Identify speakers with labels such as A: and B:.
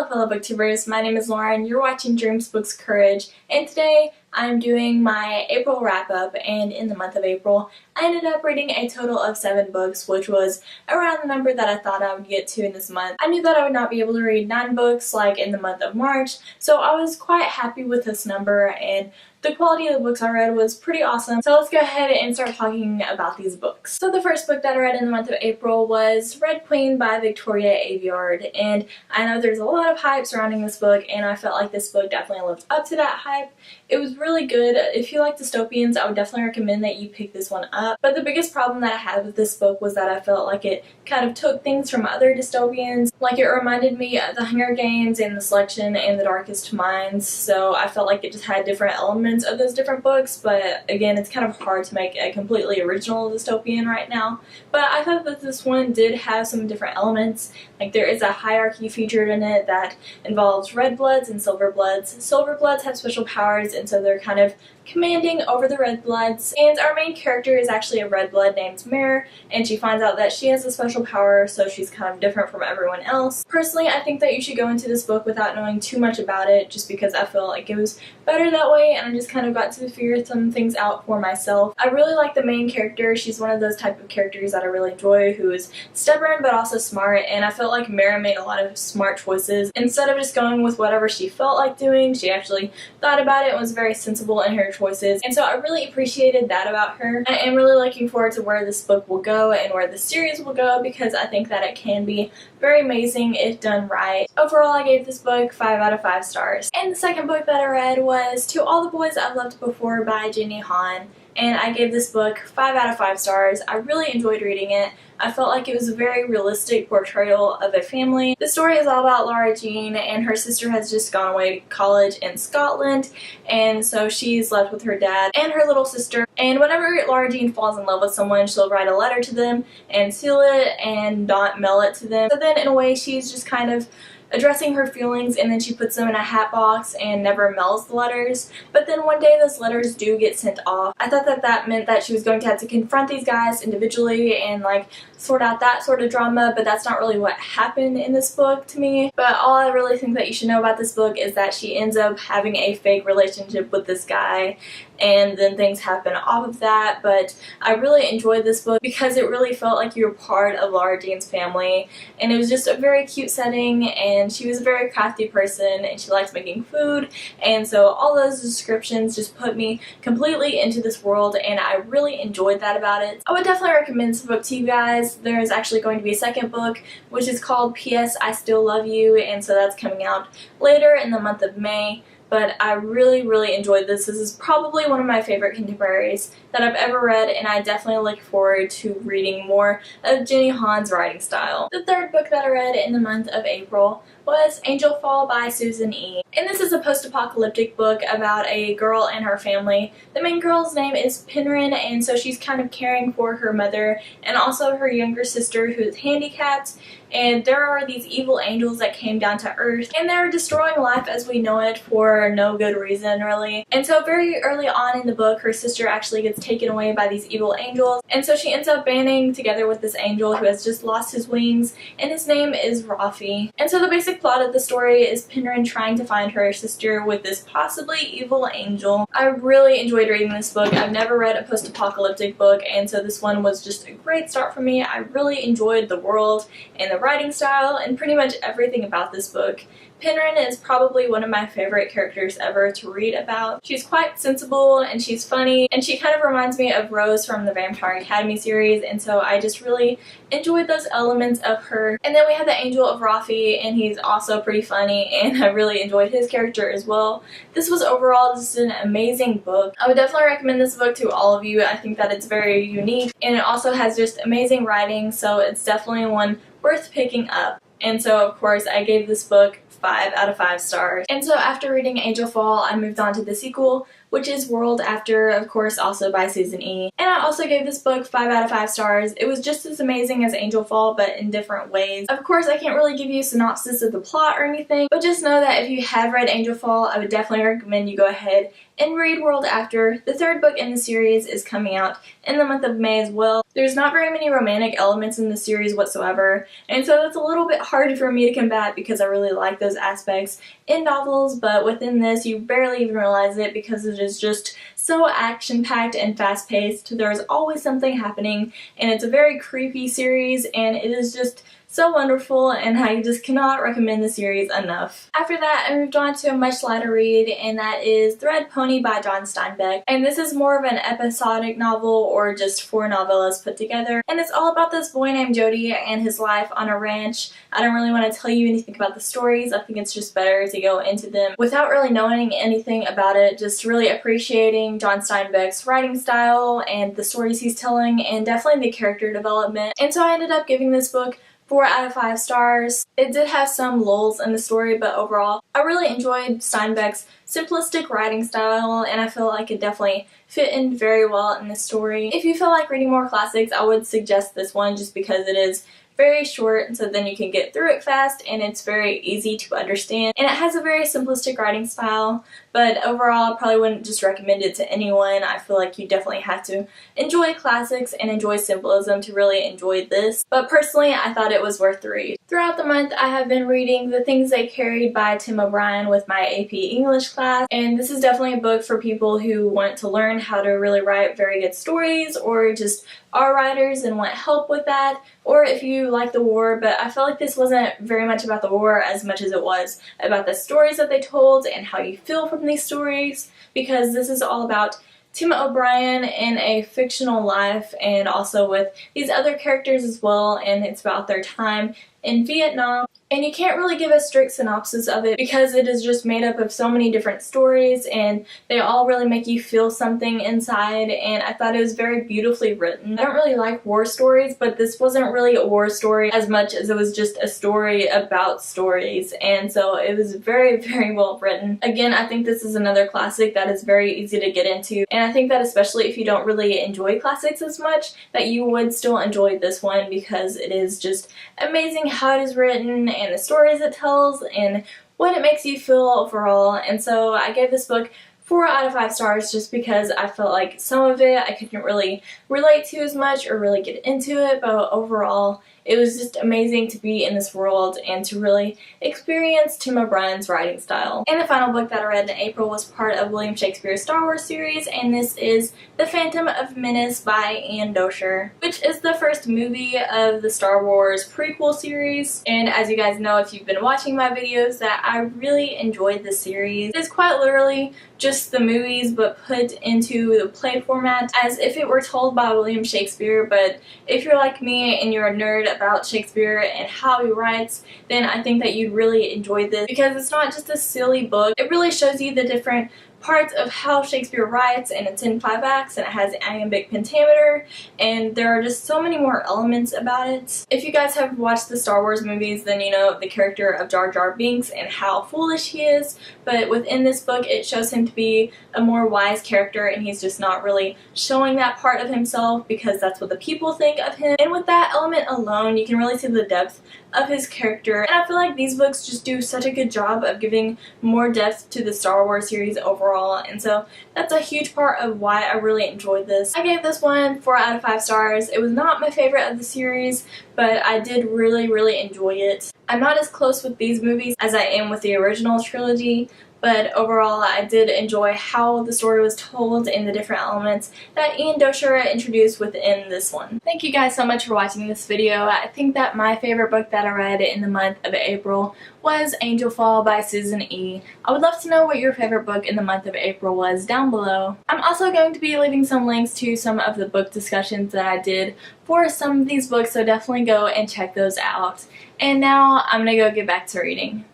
A: Hello fellow booktubers, my name is Lauren, you're watching Dreams Books Courage, and today I'm doing my April wrap-up, and in the month of April I ended up reading a total of 7 books, which was around the number that I thought I would get to in this month. I knew that I would not be able to read 9 books like in the month of March, so I was quite happy with this number, and the quality of the books I read was pretty awesome. So let's go ahead and start talking about these books. So the first book that I read in the month of April was Red Queen by Victoria Aveyard, and I know there's a lot of hype surrounding this book, and I felt like this book definitely lived up to that hype. It was really good. If you like dystopians, I would definitely recommend that you pick this one up. But the biggest problem that I had with this book was that I felt like it kind of took things from other dystopians. Like, it reminded me of The Hunger Games and The Selection and The Darkest Minds, so I felt like it just had different elements of those different books, but again, it's kind of hard to make a completely original dystopian right now. But I thought that this one did have some different elements. Like, there is a hierarchy featured in it that involves red bloods and silver bloods. Silver bloods have special powers, and so they're kind of commanding over the red bloods, and our main character is actually a red blood named Mare, and she finds out that she has a special power, so she's kind of different from everyone else. Personally, I think that you should go into this book without knowing too much about it, just because I feel like it was better that way, and I just kind of got to figure some things out for myself. I really like the main character. She's one of those type of characters that I really enjoy, who is stubborn but also smart, and I felt like Mare made a lot of smart choices. Instead of just going with whatever she felt like doing, she actually thought about it and was very sensible in her choices, and so I really appreciated that about her. I am really looking forward to where this book will go and where the series will go, because I think that it can be very amazing if done right. Overall, I gave this book 5 out of 5 stars. And the second book that I read was To All the Boys I've Loved Before by Jenny Han, and I gave this book 5 out of 5 stars. I really enjoyed reading it. I felt like it was a very realistic portrayal of a family. The story is all about Laura Jean, and her sister has just gone away to college in Scotland, and so she's left with her dad and her little sister. And whenever Laura Jean falls in love with someone, she'll write a letter to them and seal it and not mail it to them. So then in a way she's just kind of addressing her feelings, and then she puts them in a hat box and never mails the letters. But then one day those letters do get sent off. I thought that that meant that she was going to have to confront these guys individually and like sort out that sort of drama, but that's not really what happened in this book to me. But all I really think that you should know about this book is that she ends up having a fake relationship with this guy, and then things happen off of that. But I really enjoyed this book because it really felt like you were part of Laura Jean's family, and it was just a very cute setting, and she was a very crafty person, and she likes making food, and so all those descriptions just put me completely into this world, and I really enjoyed that about it. I would definitely recommend this book to you guys. There is actually going to be a second book, which is called P.S. I Still Love You, and so that's coming out later in the month of May. But I really enjoyed this. This is probably one of my favorite contemporaries that I've ever read, and I definitely look forward to reading more of Jenny Han's writing style. The third book that I read in the month of April was Angel Fall by Susan E. And this is a post-apocalyptic book about a girl and her family. The main girl's name is Penryn, and so she's kind of caring for her mother and also her younger sister who is handicapped. And there are these evil angels that came down to Earth, and they're destroying life as we know it for no good reason, really. And so very early on in the book, her sister actually gets taken away by these evil angels, and so she ends up banding together with this angel who has just lost his wings, and his name is Rafi. And so the basic plot of the story is Penryn trying to find her sister with this possibly evil angel. I really enjoyed reading this book. I've never read a post-apocalyptic book, and so this one was just a great start for me. I really enjoyed the world and the writing style and pretty much everything about this book. Penryn is probably one of my favorite characters ever to read about. She's quite sensible, and she's funny, and she kind of reminds me of Rose from the Vampire Academy series, and so I just really enjoyed those elements of her. And then we have the angel of Rafi, and he's also pretty funny, and I really enjoyed his character as well. This was overall just an amazing book. I would definitely recommend this book to all of you. I think that it's very unique, and it also has just amazing writing, so it's definitely one worth picking up. And so of course I gave this book 5 out of 5 stars. And so after reading Angel Fall, I moved on to the sequel, which is World After, of course, also by Susan E. And I also gave this book 5 out of 5 stars. It was just as amazing as Angel Fall, but in different ways. Of course, I can't really give you a synopsis of the plot or anything, but just know that if you have read Angel Fall, I would definitely recommend you go ahead and read World After. The third book in the series is coming out in the month of May as well. There's not very many romantic elements in the series whatsoever, and so that's a little bit hard for me to combat because I really like those aspects in novels, but within this you barely even realize it because it is just so action-packed and fast-paced. There's always something happening, and it's a very creepy series, and it is just so wonderful, and I just cannot recommend the series enough. After that, I moved on to a much lighter read, and that is The Red Pony by John Steinbeck. And this is more of an episodic novel, or just 4 novellas put together. And it's all about this boy named Jody and his life on a ranch. I don't really want to tell you anything about the stories. I think it's just better to go into them without really knowing anything about it, just really appreciating John Steinbeck's writing style and the stories he's telling, and definitely the character development. And so I ended up giving this book 4 out of 5 stars. It did have some lulls in the story, but overall, I really enjoyed Steinbeck's simplistic writing style, and I feel like it definitely fit in very well in the story. If you feel like reading more classics, I would suggest this one just because it is very short, and so then you can get through it fast, and it's very easy to understand. And it has a very simplistic writing style, but overall I probably wouldn't just recommend it to anyone. I feel like you definitely have to enjoy classics and enjoy symbolism to really enjoy this. But personally, I thought it was worth the read. Throughout the month, I have been reading The Things They Carried by Tim O'Brien with my AP English class, and this is definitely a book for people who want to learn how to really write very good stories, or just are writers and want help with that, or if you like the war. But I felt like this wasn't very much about the war as much as it was about the stories that they told and how you feel from these stories, because this is all about Tim O'Brien in a fictional life and also with these other characters as well, and it's about their time in Vietnam. And you can't really give a strict synopsis of it because it is just made up of so many different stories, and they all really make you feel something inside, and I thought it was very beautifully written. I don't really like war stories, but this wasn't really a war story as much as it was just a story about stories, and so it was very, very well written. Again, I think this is another classic that is very easy to get into, and I think that especially if you don't really enjoy classics as much, that you would still enjoy this one because it is just amazing how it is written and the stories it tells and what it makes you feel overall. And so I gave this book 4 out of 5 stars just because I felt like some of it I couldn't really relate to as much or really get into it, but overall it was just amazing to be in this world and to really experience Tim O'Brien's writing style. And the final book that I read in April was part of William Shakespeare's Star Wars series, and this is The Phantom of Menace by Anne Dosher, which is the first movie of the Star Wars prequel series. And as you guys know, if you've been watching my videos, that I really enjoyed this series. It's quite literally just the movies but put into the play format as if it were told by William Shakespeare. But if you're like me and you're a nerd about Shakespeare and how he writes, then I think that you'd really enjoy this because it's not just a silly book. It really shows you the different parts of how Shakespeare writes, and it's in 5 acts, and it has iambic pentameter, and there are just so many more elements about it. If you guys have watched the Star Wars movies, then you know the character of Jar Jar Binks and how foolish he is, but within this book it shows him to be a more wise character, and he's just not really showing that part of himself because that's what the people think of him. And with that element alone, you can really see the depth of his character, and I feel like these books just do such a good job of giving more depth to the Star Wars series overall, and so that's a huge part of why I really enjoyed this. I gave this one 4 out of 5 stars. It was not my favorite of the series, but I did really, really enjoy it. I'm not as close with these movies as I am with the original trilogy, but overall I did enjoy how the story was told and the different elements that Anne Dosher introduced within this one. Thank you guys so much for watching this video. I think that my favorite book that I read in the month of April was Angel Fall by Susan E. I would love to know what your favorite book in the month of April was down below. I'm also going to be leaving some links to some of the book discussions that I did for some of these books, so definitely go and check those out. And now I'm gonna go get back to reading.